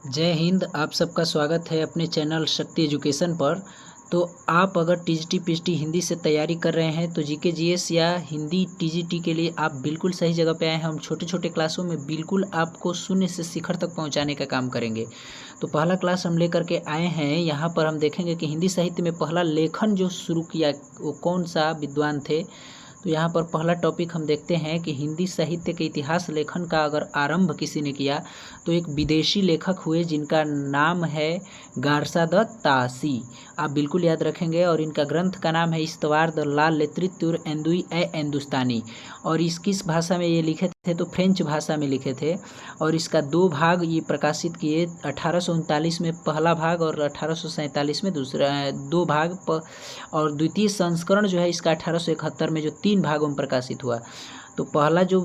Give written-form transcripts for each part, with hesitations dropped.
जय हिंद। आप सबका स्वागत है अपने चैनल शक्ति एजुकेशन पर। तो आप अगर टीजीटी पीजीटी हिंदी से तैयारी कर रहे हैं तो जीके जीएस या हिंदी टीजीटी के लिए आप बिल्कुल सही जगह पे आए हैं। हम छोटे छोटे क्लासों में बिल्कुल आपको शून्य से शिखर तक पहुंचाने का काम करेंगे। तो पहला क्लास हम लेकर के आए हैं। यहाँ पर हम देखेंगे कि हिंदी साहित्य में पहला लेखन जो शुरू किया वो कौन सा विद्वान थे। तो यहाँ पर पहला टॉपिक हम देखते हैं कि हिंदी साहित्य के इतिहास लेखन का अगर आरंभ किसी ने किया तो एक विदेशी लेखक हुए जिनका नाम है गारसा द तासी। आप बिल्कुल याद रखेंगे। और इनका ग्रंथ का नाम है इस्तवार द ला लेत्रित्युर एंदुई ए हिंदुस्तानी। और इस किस भाषा में ये लिखे थे तो फ्रेंच भाषा में लिखे थे। और इसका 2 भाग ये प्रकाशित किए, 1839 में पहला भाग और 1847 में दूसरा 2 भाग और द्वितीय संस्करण जो है इसका 1871 में जो 3 भागों में प्रकाशित हुआ। तो पहला जो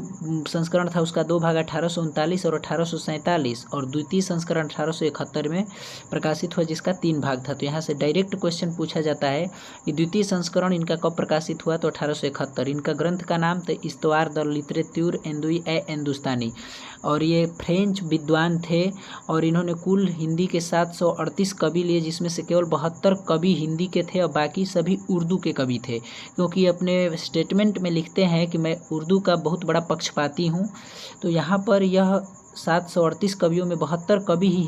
संस्करण था उसका 2 भाग 1839 और 1847 और द्वितीय संस्करण 1871 में प्रकाशित हुआ जिसका 3 भाग था। तो यहाँ से डायरेक्ट क्वेश्चन पूछा जाता है कि द्वितीय संस्करण इनका कब प्रकाशित हुआ तो 1871। इनका ग्रंथ का नाम था इस्तवार द लिटरेत्यूर एंदुई ए हिंदुस्तानी। और ये फ्रेंच विद्वान थे और इन्होंने कुल हिंदी के 738 कवि लिए जिसमें से केवल 72 कवि हिंदी के थे और बाकी सभी उर्दू के कवि थे। क्योंकि अपने स्टेटमेंट में लिखते हैं कि मैं उर्दू का बहुत बड़ा पक्षपाती हूँ। तो यहाँ पर यह 738 कवियों में 72 कवि ही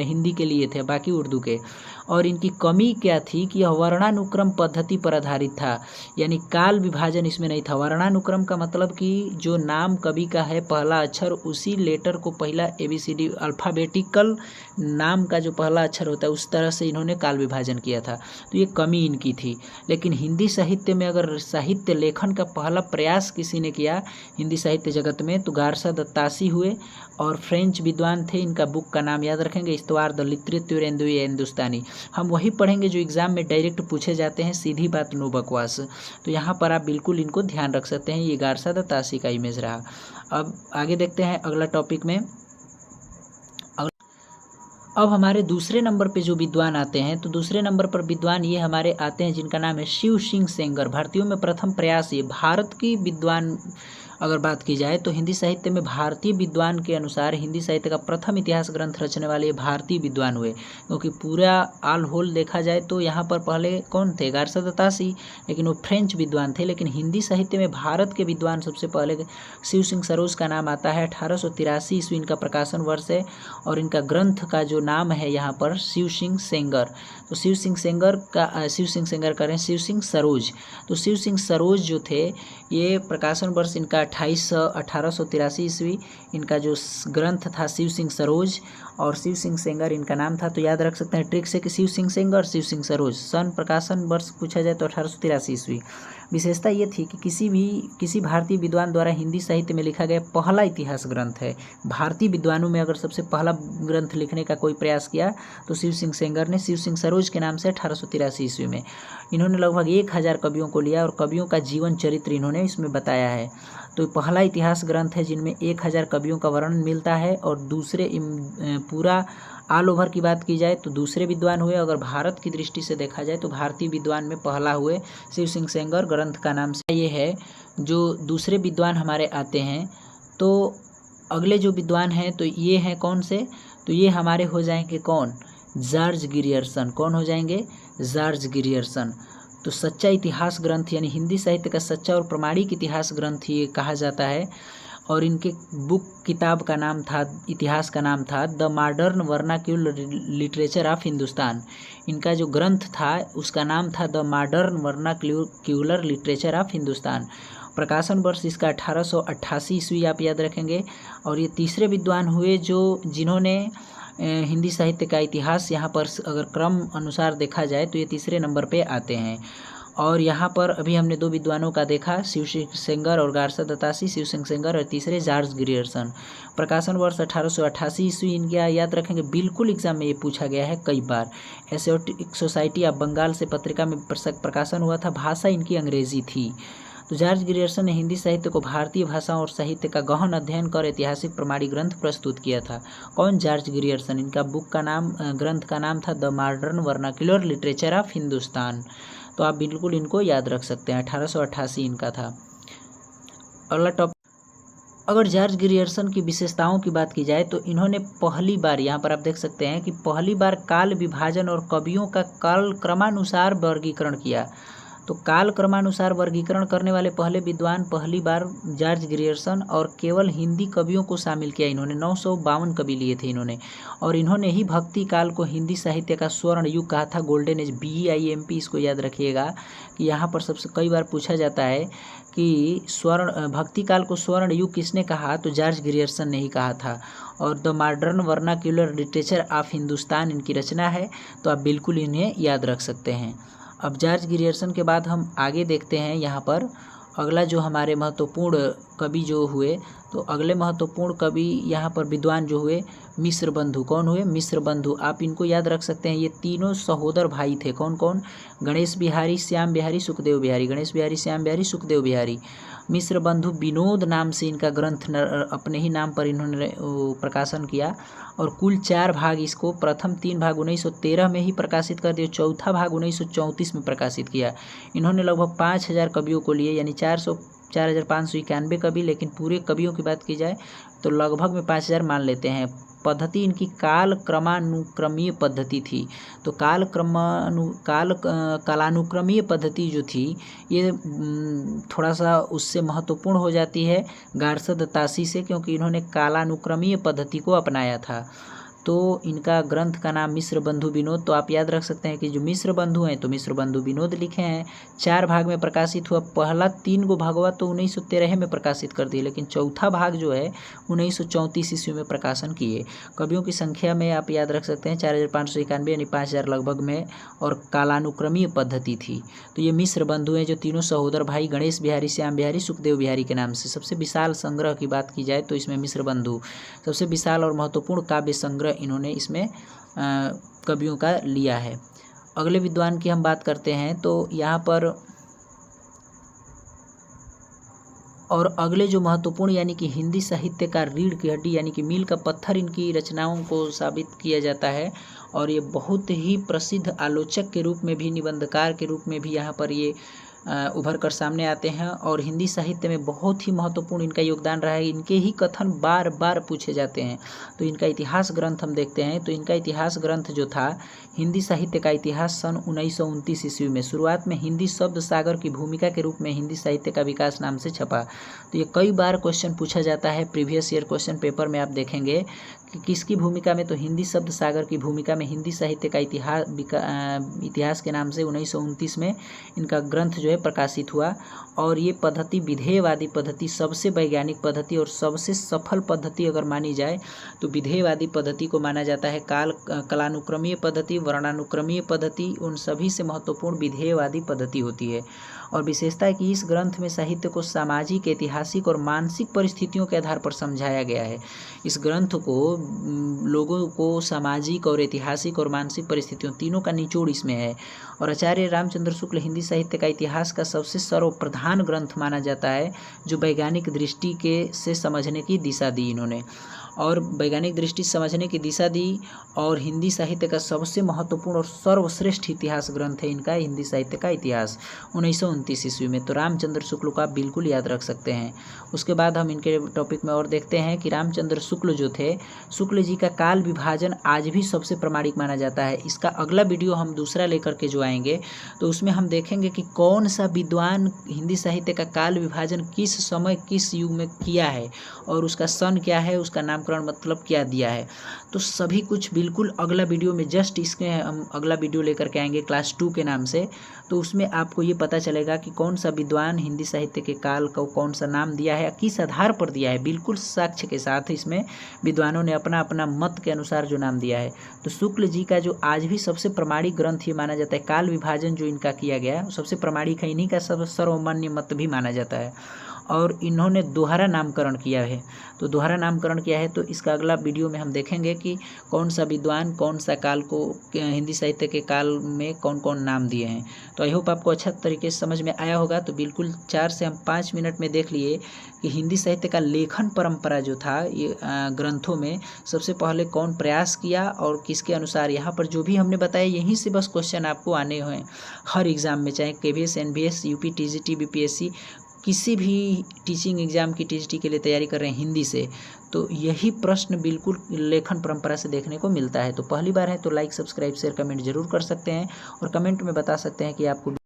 हिंदी के लिए थे, बाकी उर्दू के। और इनकी कमी क्या थी कि यह वर्णानुक्रम पद्धति पर आधारित था, यानी काल विभाजन इसमें नहीं था। वर्णानुक्रम का मतलब कि जो नाम कवि का है पहला अक्षर उसी लेटर को पहला ABCD अल्फ़ाबेटिकल नाम का जो पहला अक्षर होता है उस तरह से इन्होंने काल विभाजन किया था। तो ये कमी इनकी थी। लेकिन हिंदी साहित्य में अगर साहित्य लेखन का पहला प्रयास किसी ने किया हिंदी साहित्य जगत में तो गारसा द तासी हुए और फ्रेंच विद्वान थे। इनका बुक का नाम याद रखेंगे इस्तवार द लिटरेत्यूर एंदुई ए हिंदुस्तानी। हम वही पढ़ेंगे जो एग्जाम में डायरेक्ट पूछे जाते हैं, सीधी बात नो बकवास। तो यहाँ पर आप बिल्कुल इनको ध्यान रख सकते हैं। ये गारसा द तासी का इमेज रहा। अब आगे देखते हैं अगला टॉपिक में। अब हमारे दूसरे नंबर पे जो विद्वान आते हैं तो दूसरे नंबर पर विद्वान ये हमारे आते हैं जिनका नाम है शिव सिंह सेंगर। भारतीयों में प्रथम प्रयास ये भारत की विद्वान अगर बात की जाए तो हिंदी साहित्य में भारतीय विद्वान के अनुसार हिंदी साहित्य का प्रथम इतिहास ग्रंथ रचने वाले भारतीय विद्वान हुए। क्योंकि पूरा ऑल होल देखा जाए तो यहाँ पर पहले कौन थे गारसा द तासी, लेकिन वो फ्रेंच विद्वान थे। लेकिन हिंदी साहित्य में भारत के विद्वान सबसे पहले शिव सिंह सरोज का नाम आता है। 1883 ईस्वी इनका प्रकाशन वर्ष है और इनका ग्रंथ का जो नाम है यहाँ पर शिव सिंह सेंगर। तो शिव सिंह सेंगर करें शिव सिंह सरोज। तो शिव सिंह सरोज जो थे ये प्रकाशन वर्ष इनका 1883 ईस्वी। इनका जो ग्रंथ था शिव सिंह सरोज और शिव सिंह सेंगर इनका नाम था। तो याद रख सकते हैं ट्रिक से कि शिव सिंह सेंगर शिव सिंह सरोज। सन प्रकाशन वर्ष पूछा जाए तो 1883 ईस्वी। विशेषता ये थी कि किसी भारतीय विद्वान द्वारा हिंदी साहित्य में लिखा गया पहला इतिहास ग्रंथ है। भारतीय विद्वानों में अगर सबसे पहला ग्रंथ लिखने का कोई प्रयास किया तो शिव सिंह सेंगर ने शिव सिंह सरोज के नाम से 1883 ईस्वी में। इन्होंने लगभग 1000 कवियों को लिया और कवियों का जीवन चरित्र इन्होंने इसमें बताया है। तो पहला इतिहास ग्रंथ है जिनमें 1000 कवियों का वर्णन मिलता है। और दूसरे पूरा ऑल ओवर की बात की जाए तो दूसरे विद्वान हुए। अगर भारत की दृष्टि से देखा जाए तो भारतीय विद्वान में पहला हुए शिव सिंह सेंगर। ग्रंथ का नाम से ये है। जो दूसरे विद्वान हमारे आते हैं तो अगले जो विद्वान हैं तो ये हैं कौन से, तो ये हमारे हो जाएंगे कौन, जॉर्ज ग्रियर्सन। कौन हो जाएंगे, जॉर्ज ग्रियर्सन। तो सच्चा इतिहास ग्रंथ यानी हिंदी साहित्य का सच्चा और प्रमाणिक इतिहास ग्रंथ ये कहा जाता है। और इनके किताब का नाम था, इतिहास का नाम था the modern vernacular literature of Hindustan. इनका जो ग्रंथ था उसका नाम था the modern vernacular literature of Hindustan. प्रकाशन वर्ष इसका 1888 ईस्वी आप याद रखेंगे। और ये तीसरे विद्वान हुए जिन्होंने हिंदी साहित्य का इतिहास यहाँ पर अगर क्रम अनुसार देखा जाए तो ये तीसरे नंबर पे आते हैं। और यहाँ पर अभी हमने 2 विद्वानों का देखा, शिव सिंह सेंगर और गारसा द तासी। शिव सिंह सेंगर और तीसरे जॉर्ज ग्रियर्सन। प्रकाशन वर्ष 1888 ईस्वी इनका याद रखेंगे। बिल्कुल एग्जाम में ये पूछा गया है कई बार। एशियाटिक सोसाइटी ऑफ बंगाल से पत्रिका में प्रकाशन हुआ था। भाषा इनकी अंग्रेजी थी। तो जॉर्ज ग्रियर्सन ने हिंदी साहित्य को भारतीय भाषाओं और साहित्य का गहन अध्ययन कर ऐतिहासिक प्रमाणिक ग्रंथ प्रस्तुत किया था। कौन, जॉर्ज ग्रियर्सन। इनका बुक का नाम, ग्रंथ का नाम था the modern vernacular literature of Hindustan. तो आप बिल्कुल इनको याद रख सकते हैं। 1888 इनका था। अगर जॉर्ज ग्रियर्सन की विशेषताओं की बात की जाए तो इन्होंने पहली बार, यहाँ पर आप देख सकते हैं कि पहली बार काल विभाजन और कवियों का काल क्रमानुसार वर्गीकरण किया। तो काल क्रमानुसार वर्गीकरण करने वाले पहले विद्वान पहली बार जॉर्ज ग्रियर्सन, और केवल हिंदी कवियों को शामिल किया इन्होंने। 952 कवि लिए थे इन्होंने, और इन्होंने ही भक्ति काल को हिंदी साहित्य का स्वर्ण युग कहा था, गोल्डन एज, BEIMP। इसको याद रखिएगा कि यहाँ पर सबसे कई बार पूछा जाता है कि भक्ति काल को स्वर्ण युग किसने कहा, तो जॉर्ज ग्रियर्सन ने ही कहा था। और the modern vernacular literature of Hindustan इनकी रचना है, तो आप बिल्कुल इन्हें याद रख सकते हैं। अब जॉर्ज ग्रियर्सन के बाद हम आगे देखते हैं, यहाँ पर अगला जो हमारे महत्वपूर्ण कवि जो हुए, तो अगले महत्वपूर्ण कवि यहाँ पर विद्वान जो हुए, मिश्र बंधु। कौन हुए? मिश्र बंधु। आप इनको याद रख सकते हैं, ये तीनों सहोदर भाई थे। कौन कौन? गणेश बिहारी, श्याम बिहारी, सुखदेव बिहारी। गणेश बिहारी, श्याम बिहारी, सुखदेव बिहारी। मिश्र बंधु विनोद नाम से इनका ग्रंथ अपने ही नाम पर इन्होंने प्रकाशन किया, और कुल 4 भाग, इसको प्रथम 3 भाग 1913 में ही प्रकाशित कर दिए, चौथा भाग 1934 में प्रकाशित किया। इन्होंने लगभग 5000 कवियों को लिए, यानी 4591 कवि, लेकिन पूरे कवियों की बात की जाए तो लगभग में 5000 मान लेते हैं। पद्धति इनकी काल क्रमानुक्रमीय पद्धति थी। तो कालानुक्रमीय पद्धति जो थी ये थोड़ा सा उससे महत्वपूर्ण हो जाती है गार्सद तासी से, क्योंकि इन्होंने कालानुक्रमीय पद्धति को अपनाया था। तो इनका ग्रंथ का नाम मिश्र बंधु विनोद। तो आप याद रख सकते हैं कि जो मिश्र बंधु हैं तो मिश्र बंधु विनोद लिखे हैं। 4 भाग में प्रकाशित हुआ। पहला 3 गो भागवत तो 1913 में प्रकाशित कर दिए, लेकिन चौथा भाग जो है 1934 ईस्वी में प्रकाशन किए। कवियों की संख्या में आप याद रख सकते हैं 4591, यानी 5000 लगभग में, और कालानुक्रमीय पद्धति थी। तो ये मिश्र बंधु हैं, जो तीनों सहोदर भाई गणेश बिहारी, श्याम बिहारी, सुखदेव बिहारी के नाम से। सबसे विशाल संग्रह की बात की जाए तो इसमें मिश्र बंधु सबसे विशाल और महत्वपूर्ण काव्य संग्रह इन्होंने इसमें कवियों का लिया है। अगले विद्वान की हम बात करते हैं, तो यहाँ पर और अगले जो महत्वपूर्ण यानी कि हिंदी साहित्य का रीढ़ की हड्डी यानी कि मील का पत्थर इनकी रचनाओं को साबित किया जाता है, और ये बहुत ही प्रसिद्ध आलोचक के रूप में भी, निबंधकार के रूप में भी यहाँ पर ये उभर कर सामने आते हैं, और हिंदी साहित्य में बहुत ही महत्वपूर्ण इनका योगदान रहा है। इनके ही कथन बार बार पूछे जाते हैं। तो इनका इतिहास ग्रंथ हम देखते हैं, तो इनका इतिहास ग्रंथ जो था हिंदी साहित्य का इतिहास सन 1929 ईस्वी में शुरुआत में हिंदी शब्द सागर की भूमिका के रूप में हिंदी साहित्य का विकास नाम से छपा। तो ये कई बार क्वेश्चन पूछा जाता है, प्रीवियस ईयर क्वेश्चन पेपर में आप देखेंगे कि किसकी भूमिका में, तो हिंदी शब्द सागर की भूमिका में हिंदी साहित्य का इतिहास के नाम से 1929 में इनका ग्रंथ जो है प्रकाशित हुआ। और ये पद्धति विधेयवादी पद्धति, सबसे वैज्ञानिक पद्धति और सबसे सफल पद्धति अगर मानी जाए तो विधेयवादी पद्धति को माना जाता है। कालानुक्रमीय पद्धति, वर्णानुक्रमीय पद्धति, उन सभी से महत्वपूर्ण विधेयवादी पद्धति होती है। और विशेषता है कि इस ग्रंथ में साहित्य को सामाजिक, ऐतिहासिक और मानसिक परिस्थितियों के आधार पर समझाया गया है। इस ग्रंथ को लोगों को सामाजिक और ऐतिहासिक और मानसिक परिस्थितियों तीनों का निचोड़ इसमें है। और आचार्य रामचंद्र शुक्ल हिंदी साहित्य का इतिहास का सबसे सर्वप्रधान ग्रंथ माना जाता है, जो वैज्ञानिक दृष्टि से समझने की दिशा दी इन्होंने, और वैज्ञानिक दृष्टि समझने की दिशा दी। और हिंदी साहित्य का सबसे महत्वपूर्ण और सर्वश्रेष्ठ इतिहास ग्रंथ है इनका हिंदी साहित्य का इतिहास 1929 ईस्वी में। तो रामचंद्र शुक्ल को आप बिल्कुल याद रख सकते हैं। उसके बाद हम इनके टॉपिक में और देखते हैं कि रामचंद्र शुक्ल जो थे, शुक्ल जी का काल विभाजन आज भी सबसे प्रामाणिक माना जाता है। इसका अगला वीडियो हम दूसरा लेकर के जो आएंगे तो उसमें हम देखेंगे कि कौन सा विद्वान हिंदी साहित्य का काल विभाजन किस समय किस युग में किया है, और उसका सन क्या है, उसका नामकरण मतलब क्या दिया है। तो सभी कुछ बिल्कुल अगला वीडियो में, जस्ट इसके हम अगला वीडियो लेकर के आएंगे क्लास 2 के नाम से। तो उसमें आपको ये पता चलेगा कि कौन सा विद्वान हिंदी साहित्य के काल को कौन सा नाम दिया है, किस आधार पर दिया है, बिल्कुल साक्ष्य के साथ इसमें विद्वानों ने अपना अपना मत के अनुसार जो नाम दिया है। तो शुक्ल जी का जो आज भी सबसे प्रामाणिक ग्रंथ ये माना जाता है, काल विभाजन जो इनका किया गया सबसे प्रामाणिक है, इन्हीं का सब सर्वमान्य मत भी माना जाता है। और इन्होंने दोहरा नामकरण किया है। तो दोहरा नामकरण किया है, तो इसका अगला वीडियो में हम देखेंगे कि कौन सा विद्वान कौन सा काल को हिंदी साहित्य के काल में कौन कौन नाम दिए हैं। तो आई होप आपको अच्छा तरीके से समझ में आया होगा। तो बिल्कुल 4 से हम 5 मिनट में देख लिए कि हिंदी साहित्य का लेखन परंपरा जो था ये ग्रंथों में सबसे पहले कौन प्रयास किया और किसके अनुसार। यहाँ पर जो भी हमने बताया यहीं से बस क्वेश्चन आपको आने हैं हर एग्ज़ाम में, चाहे KVS, NVS, UP, TGT, BPSC, किसी भी टीचिंग एग्ज़ाम की टीजीटी के लिए तैयारी कर रहे हैं हिंदी से, तो यही प्रश्न बिल्कुल लेखन परंपरा से देखने को मिलता है। तो पहली बार है तो लाइक, सब्सक्राइब, शेयर, कमेंट जरूर कर सकते हैं और कमेंट में बता सकते हैं कि आपको